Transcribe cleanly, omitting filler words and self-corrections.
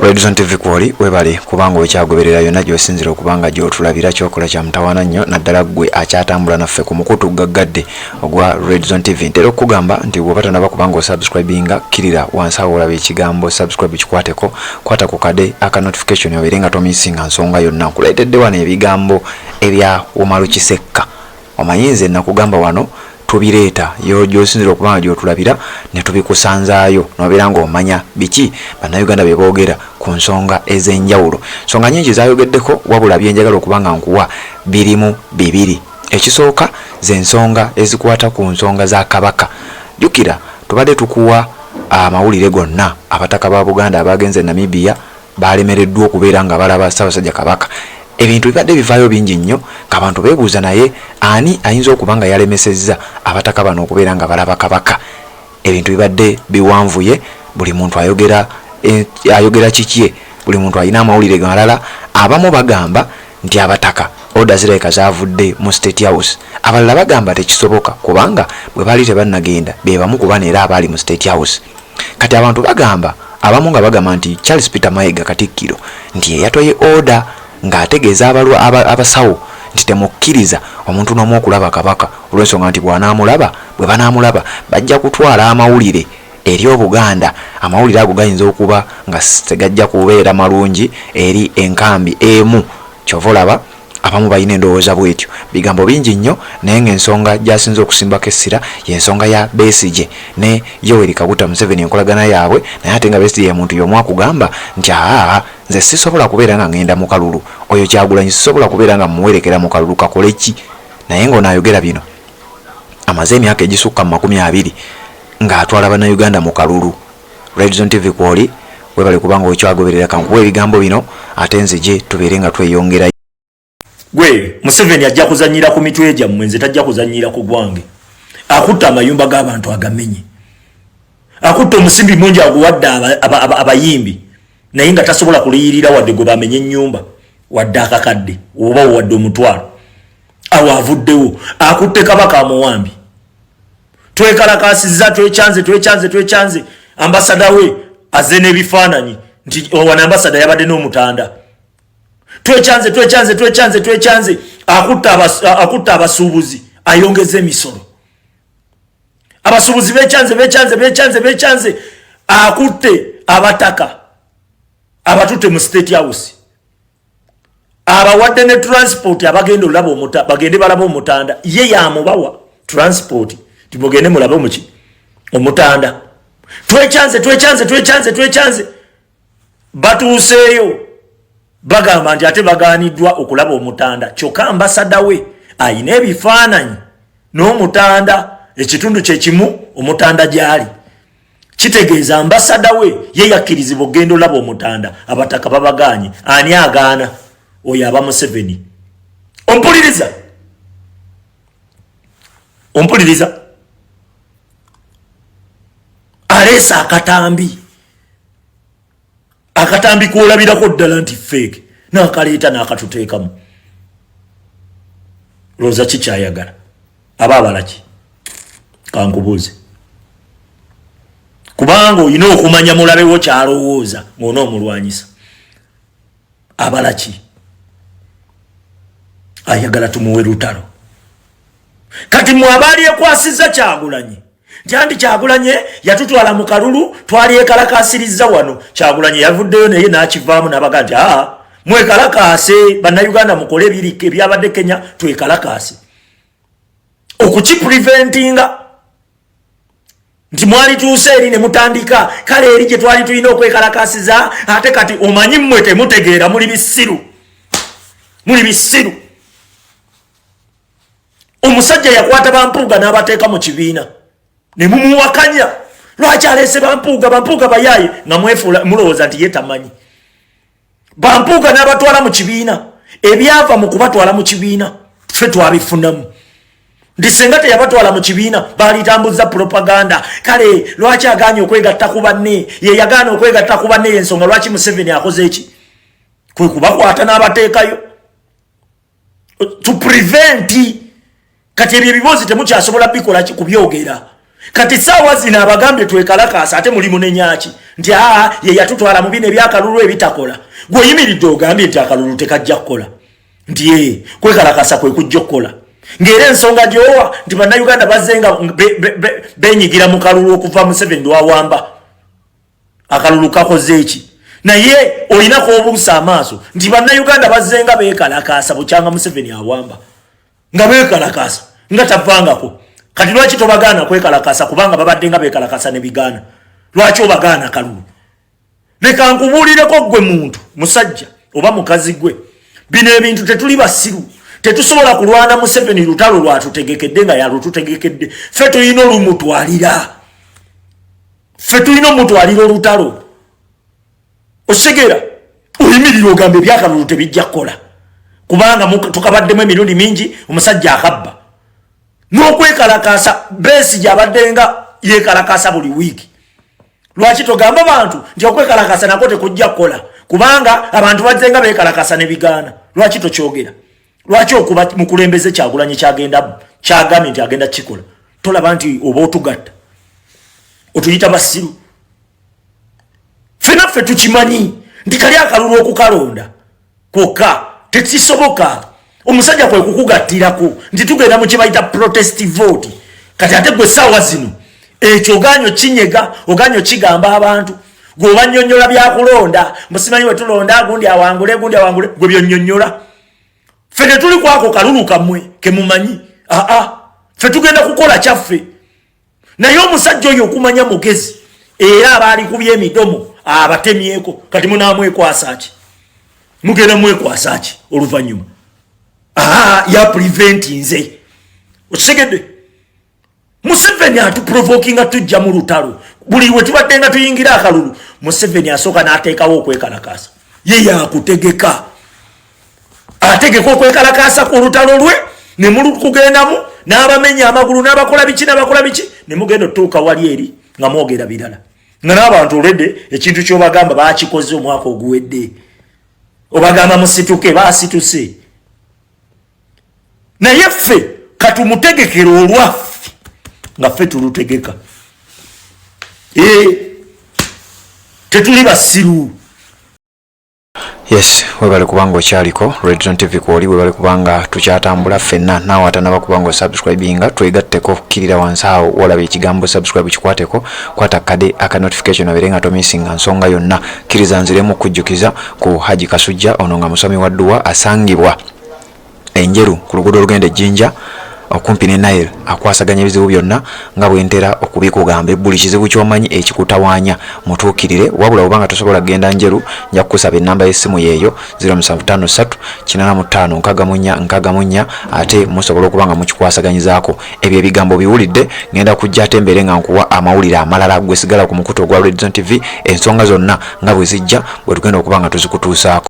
Redzone TV kwoli webali kubanga okyagoberera yonna gy'osinzira okubanga gy'otulabira kyokola kya mutawaana nnyo naddala ggwe akyatambula naffe ku mukutu gaggadde ogwa Redzone TV. Ntera okugamba nti bw'oba tonaba kubanga osubscribinga kirira wansi awo olaba ekigambo subscribe kikwateko, kwata ku kade aka notification obeere nga tomisinga nsonga yonna. Nkuleetedde wano ebigambo ebya Umaru Kisekka. Omanyi nze nakugamba wano tubireeta yo gy'osinzira okubanga gy'otulabira ne tubikusanzaayo n'obeera ng'omanya biki bannayuganda bye boogera ku nsonga ez'enjawulo. Nsonga nnyingi zaayogeddeko wabula byenjagala okubanga nkuwa birimu bibiri. Ekisooka ze nsonga ezikwata ku nsonga za Kabaka. Jjukira tubadde tukuwa amawulire gonna abataka ba Buganda abagenze e Namibia baalemereddwa okubeera nga balaba Ssaabasajja Kabaka. Ebintu bibadde bivaayo bingi nnyo ng'abantu beebuuza naye ani ayinza okuba nga yalemesezza abataka bano okubeera nga balaba Kabaka. Ebintu bibadde biwanvuye, buli muntu ayogera kikye, buli muntu alina amawulire galala. Abamu bagamba nti abataka oda zirabika zaavudde mu State House, abalala bagamba tekisoboka kubanga bwe baali tebannagenda be bamu ku bano era abaali mu State House. Kati abantu bagamba, abamu nga bagamba nti Charles Peter Mayiga Katikkiro nti yeyatoye oda ng'ategeeza abasawo nti temukkiriza omuntu n'omu okulaba Kabaka olw'ensonga nti bwe banaamulaba bajja kutwala amawulire eri Obuganda. Amawulire ago gayinza okuba nga tegajja kubeera malungi eri enkambi emu. Kyova olaba abamu balina endowooza bwetyo. Bigambo bingi nnyo naye ng'ensonga gy'asinze okusimbako essira y'ensonga ya Besigye ne Yoweri Kaguta Museveni enkolagana yaabwe, naye ate nga Besigye ye muntu y'omu akugamba nti nze sisobola kubeera nga ngenda mu kalulu, oyo Kyagulanyi sisobola kubeera nga muwerekera mu kalulu, kakole ki? Naye ng'onaayogera bino amaze emyaka egisukka mu 20 ng'atwala bannayuganda mu kalulu. Redzone TV kwoli webale kubanga okyagoberera, kankuwa ebigambo bino ate nzije tubeere nga tweyongera. Gwe Museveni ajja kuzanyira ku mitwe gyammwe, nze tajja kuzanyira ku gwange. Akutta amayumba g'abantu agamenye, akutta omusimbi mungi aguwadde abayimbi naye nga tasobola kuliyirira wadde gwe bamenye ennyumba wadde akakadde oba wadde omutwalo awo avuddewo. Akutte Kabaka amuwambi, twekalakasiza twecyanze ambasada we azze n'ebifaananyi nti wana ambasada yabadde n'omutanda. Twecyanze akutta abasuubuzi ayongeza emisolo. Abasuubuzi becyanze akutte abataka abatutte mu State House, abawadde ne transport abagenda olaba bagende balaba omutanda. Ye yamubawa transport timugende mulabe omuki omutanda. Twecyanze batuuseeyo bagamba nti ate bagaaniddwa okulaba omutanda. Kyokka ambasada we ayina ebifaananyi n'omutanda ekitundu kyekimu omutanda gyali. Kitegeeza ambasada we ye yakkirizibwa ogenda olaba omutanda, abataka babaganye. Ani agaana? Oyo aba Museveni. Ompuliriza aleesa akatambi kuolabirako ddala nti fake n'akaleeta n'akatuteekamu. Looza kikyayagala aba abalaki? Kankubuuze, kubanga olina okumanya mulabewo kyalowooza ng'onoomulwanyisa. Abalaki ayagala tumuwe lutalo. Kati mwabaali ekwasizza Kyagulanyi nti andi Kyagulanyi yatutwala mu kalulu twali ekalakasiriza wano. Kyagulanyi yavuddeyo naye n'akivaamu n'abaga nti mwekalakaase bannayuganda mukole ebirike ebyabadde Kenya, twekalakaase okukipreventinga nti mwali tuuse eri ne mutandika kale eri gye twali tulina okwekalakasiza. Ate kati omanyi mmwe temutegeera, muli bisiru. Omusajja yakwata Bampuuga n'abateeka mu kibiina ne mumuwakanya. Lwaki aleese Bampuuga bayaaye nga mulowooza nti ye tamanyi? Bampuuga n'abatwala mu kibiina, ebyava mu kubatwala mu kibiina ffe twabifunamu. Ndi senga teyabatwala mu kibiina baalitambuza propaganda. Kale lwaki agaanye okwegatta ku banne? Ye yagaana okwegatta ku banne y'ensonga lwaki Museveni akoze eki? Kwe kubakwata n'abateekayo to prevent. Kati ebyo ebibuuzi temukyasobola bikola kubyogera. kati sawa zina abagambye twekalakasa ate mulimu nenyaki nti ye yatutwala mu bine ebyakalulu ebitakola gwe yimiridde ogambye nti akalulu tekajja kukola nti kwekalakasa kwe kujja kukola ng'era ensonga gyowa nti bannayuganda bazzenga benyigira mu kalulu okuva Museveni lwawamba akalulu kakoze eki naye olinako obuusa amaaso nti bannayuganda bazzenga bekalakasa bukyanga Museveni awamba nga bekalakasa nga tavangako kati lwaki tobagaana kwekalakasa kubanga babadde nga bekalakasa ne bigaana lwaki obagaana kalulu leka nkubuulireko gwe muntu musajja oba mukazi gwe bino ebintu tetuli basiru tetusobola kulwana Museveni lutalo lwatutegekedde nga yalututegekedde ffe tulina olumutwalira olutalo osegera oyimirira ogambe ebyakalulu tebijja kukola kubanga tukabaddemu emirundi mingi omusajja akabba n'okwekalakasa Besigye abaddenga yekalakasa buli wiiki lwaki togamba bantu nti okwekalakasa nako tekujja kukola kubanga abantu bazzenga bekalakasa ne bigaana lwaki tokyogera lwaki okuba mukulembeze Kyagulanyi kyagambye nti agenda kikola tolaba nti oba otugatta otuyita basiru fenaffe tukimanyi nti kali akalulu okukalonda kwokka tekisoboka omusajja kwe kukugattirako nti tugenda mu kibayita protest vote kati ate gwe saawa zino ekyo oganyo kinyega oganyo kigamba abantu gw'obanyonnyola byakulonda musimanyi we tulonda gundi awangule gwe byonnyonnyola ffe tetuli kwako kalulu kammwe kemumanyi ffe tugenda kukola kyaffe naye omusajja oyo okumanya mugezi era abaali kubya emidomo abatemyeko kati munaamwekwasa ki mugenda mwekwasa ki oluvannyuma ya preventi nze okitegedde Museveni atuprovokinga tujja mu lutalo buli we tubadde nga tuyingira akalulu Museveni asooka n'ateekawo okwekalakasa ye yakutegeka ategeka okwekalakasa ku lutalo lwe ne mulukugendamu n'abamenya amagulu n'abakola biki ne mugenda otuuka wali eri nga mwogera birala nga n'abantu olwedde ekintu ky'obagamba baakikoze omwaka oguwedde obagamba musituke baasituse naye ffe katumutegekera olwaffe nga ffe tulutegeka tetuli basiru. Yes, webale kubanga okyaliko Red Zone TV kwoli webale kubanga tukyatambula ffenna naawe atanaba kubanga subscribinga twegatteko kirira wansi awo walabe ekigambo subscribe kikwateko kwata kade aka notification aberenga to missing nsonga yonna kiriza nziremu kujjukiza ku Haji Kasujja ono nga musomi wa dduwa asangibwa enjeru ku luguudo olugenda Jinja okumpi ne Nile akwasaganya ebizibu byonna nga bwentera okubikugamba buli kizibu ky'omanyi ekikutawaanya mutuukirire wabula obanga tosobola genda njeru nja kukusaba ennamba y'essimu yeeyo 0753 ate musobola okubanga mukikwasaganyizaako ebyo ebigambo biwulidde ngenda kujja ate mbere nga nkuwa amawulire amalala gwe sigala ku mukutu ogwa Red Zone TV ensonga zonna nga bwe zijja bwe tugenda okubanga tuzikutuusaako.